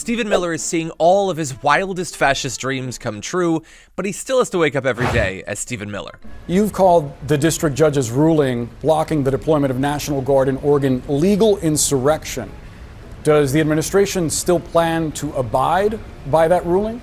Stephen Miller is seeing all of his wildest fascist dreams come true, but he still has to wake up every day as Stephen Miller. You've called the district judge's ruling blocking the deployment of National Guard in Oregon legal insurrection. Does the administration still plan to abide by that ruling?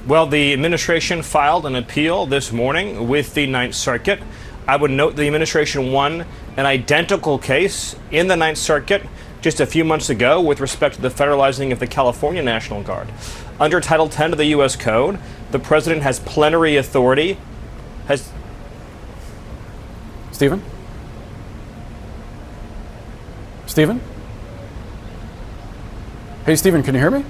Well, the administration filed an appeal this morning with the Ninth Circuit. I would note the administration won an identical case in the Ninth Circuit just a few months ago with respect to the federalizing of the California National Guard. Under Title 10 of the U.S. Code, the president has plenary authority. Stephen? Stephen? Hey, Stephen, can you hear me?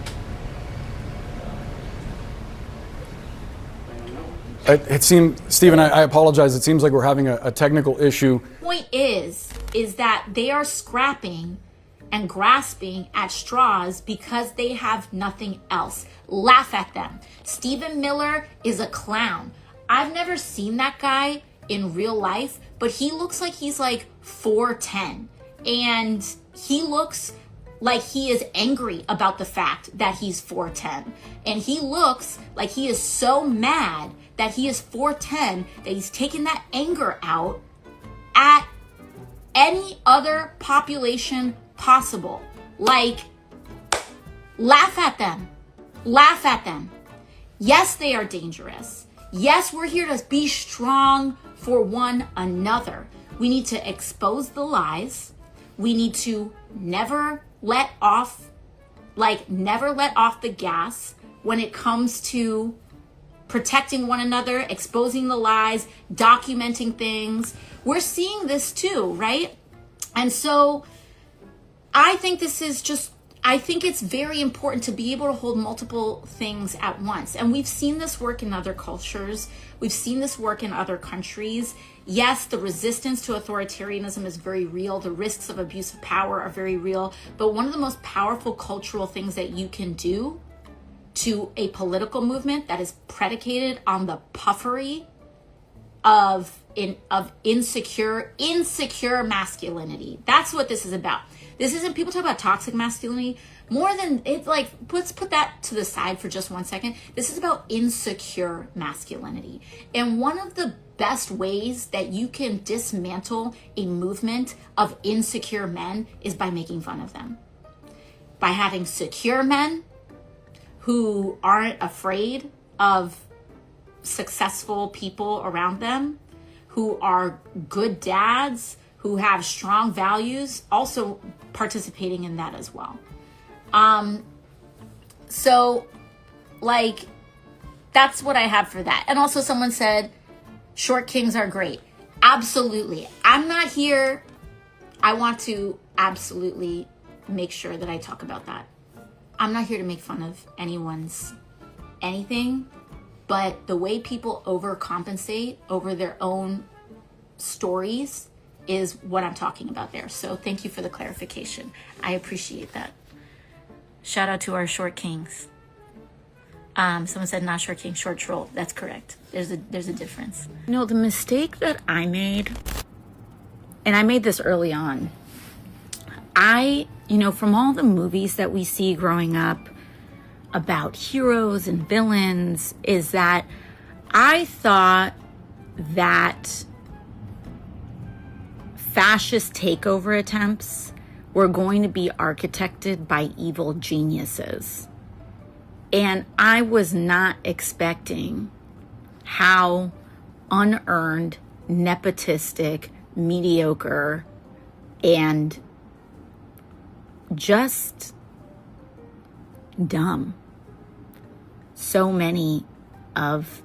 It seemed, Stephen, I apologize. It seems like we're having a technical issue. Point is that they are scrapping and grasping at straws because they have nothing else. Laugh at them. Stephen Miller is a clown. I've never seen that guy in real life, but he looks like he's like 4'10", and he looks like he is angry about the fact that he's 4'10", and he looks like he is so mad that he is 4'10", that he's taking that anger out at any other population possible. Like, laugh at them. Laugh at them. Yes, they are dangerous. Yes, we're here to be strong for one another. We need to expose the lies. We need to never let off the gas when it comes to protecting one another, exposing the lies, documenting things. We're seeing this too, right? And so I think it's very important to be able to hold multiple things at once. And we've seen this work in other cultures. We've seen this work in other countries. Yes, the resistance to authoritarianism is very real. The risks of abuse of power are very real. But one of the most powerful cultural things that you can do to a political movement that is predicated on the puffery of insecure masculinity. That's what this is about. This isn't, people talk about toxic masculinity more than it, like, let's put that to the side for just 1 second. This is about insecure masculinity. And one of the best ways that you can dismantle a movement of insecure men is by making fun of them. By having secure men who aren't afraid of successful people around them, who are good dads, who have strong values, also participating in that as well. So, like, that's what I have for that. And also someone said, short kings are great. Absolutely. I'm not here. I want to absolutely make sure that I talk about that. I'm not here to make fun of anyone's anything, but the way people overcompensate over their own stories is what I'm talking about there. So thank you for the clarification. I appreciate that. Shout out to our short kings. Someone said not short king, short troll. That's correct. There's a difference. You know, the mistake that I made, and I made this early on, from all the movies that we see growing up about heroes and villains, is that I thought that fascist takeover attempts were going to be architected by evil geniuses. And I was not expecting how unearned, nepotistic, mediocre, and just dumb so many of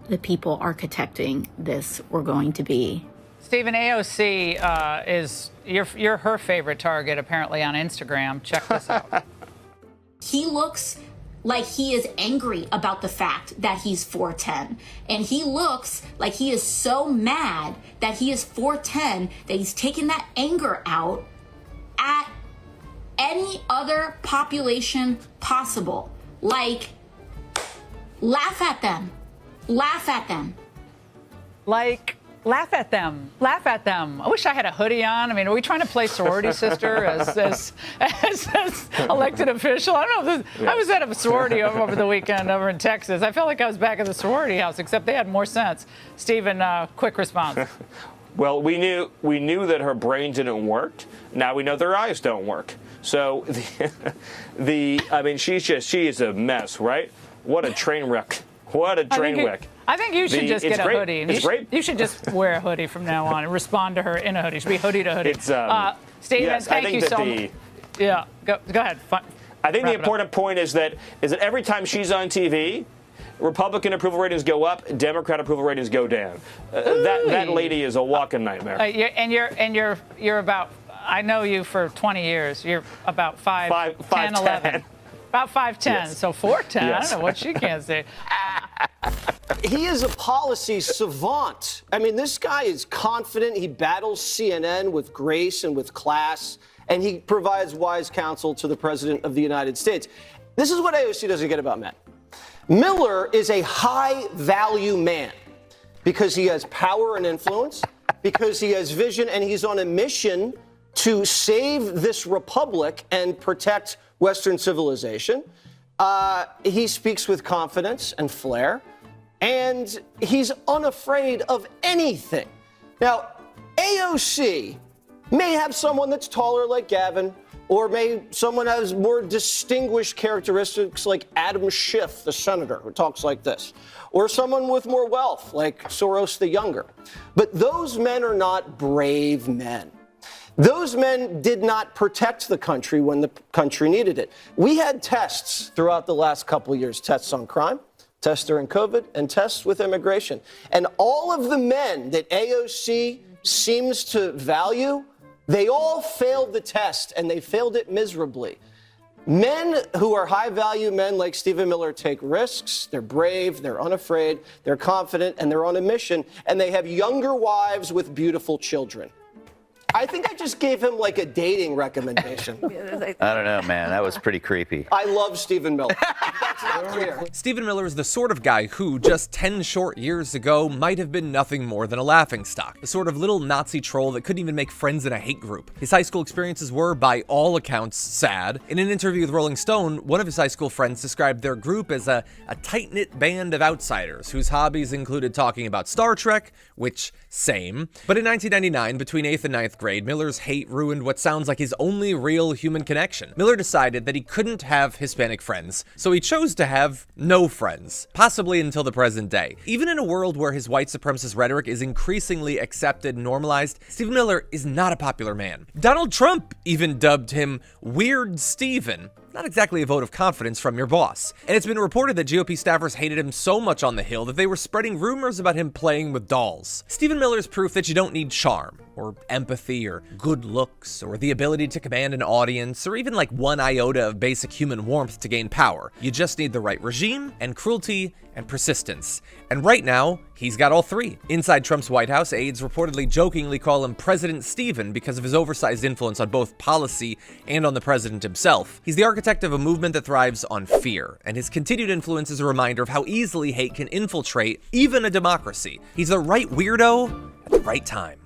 the people architecting this were going to be. Stephen, AOC is you're her favorite target apparently on Instagram. Check this out. He looks like he is angry about the fact that he's 4'10", and he looks like he is so mad that he is 4'10", that he's taking that anger out at any other population possible. Like, laugh at them. Laugh at them. Like, Laugh at them. Laugh at them. I wish I had a hoodie on. I mean, are we trying to play sorority sister as elected official? I don't know. I was at a sorority over the weekend over in Texas. I felt like I was back at the sorority house, except they had more sense. Stephen, quick response. Well, we knew that her brain didn't work. Now we know that her eyes don't work. So I mean, she is a mess, right? What a train wreck. What a train wreck. I think you should just get a hoodie. It's great. You should just wear a hoodie from now on and respond to her in a hoodie. It should be hoodie to hoodie. It's, Stephen, yes, thank you so much. Yeah, go ahead. I think the important point is that every time she's on TV, Republican approval ratings go up, Democrat approval ratings go down. That lady is a walking nightmare. You're about. I know you for 20 years. You're about 5'10", 11. About 5'10", yes. so 4'10". Yes. I don't know what she can say. He is a policy savant. I mean, this guy is confident. He battles CNN with grace and with class, and he provides wise counsel to the President of the United States. This is what AOC doesn't get about men. Miller is a high-value man because he has power and influence, because he has vision, and he's on a mission to save this republic and protect Western civilization. He speaks with confidence and flair, and he's unafraid of anything. Now, AOC may have someone that's taller like Gavin, or someone has more distinguished characteristics like Adam Schiff, the senator, who talks like this, or someone with more wealth like Soros the Younger. But those men are not brave men. Those men did not protect the country when the country needed it. We had tests throughout the last couple of years, tests on crime, tests during COVID, and tests with immigration. And all of the men that AOC seems to value, they all failed the test, and they failed it miserably. Men who are high-value men like Stephen Miller take risks, they're brave, they're unafraid, they're confident, and they're on a mission, and they have younger wives with beautiful children. I think I just gave him like a dating recommendation. I don't know, man. That was pretty creepy. I love Stephen Miller. That's not clear. Stephen Miller is the sort of guy who, just 10 short years ago, might have been nothing more than a laughingstock. The sort of little Nazi troll that couldn't even make friends in a hate group. His high school experiences were, by all accounts, sad. In an interview with Rolling Stone, one of his high school friends described their group as a tight-knit band of outsiders whose hobbies included talking about Star Trek, which, same. But in 1999, between 8th and 9th grade, Miller's hate ruined what sounds like his only real human connection. Miller decided that he couldn't have Hispanic friends, so he chose to have no friends, possibly until the present day. Even in a world where his white supremacist rhetoric is increasingly accepted and normalized, Stephen Miller is not a popular man. Donald Trump even dubbed him Weird Stephen. Not exactly a vote of confidence from your boss. And it's been reported that GOP staffers hated him so much on the Hill that they were spreading rumors about him playing with dolls. Stephen Miller's proof that you don't need charm, or empathy, or good looks, or the ability to command an audience, or even like one iota of basic human warmth to gain power. You just need the right regime, and cruelty, and persistence. And right now, he's got all three. Inside Trump's White House, aides reportedly jokingly call him President Stephen because of his oversized influence on both policy and on the president himself. He's the architect of a movement that thrives on fear, and his continued influence is a reminder of how easily hate can infiltrate even a democracy. He's the right weirdo at the right time.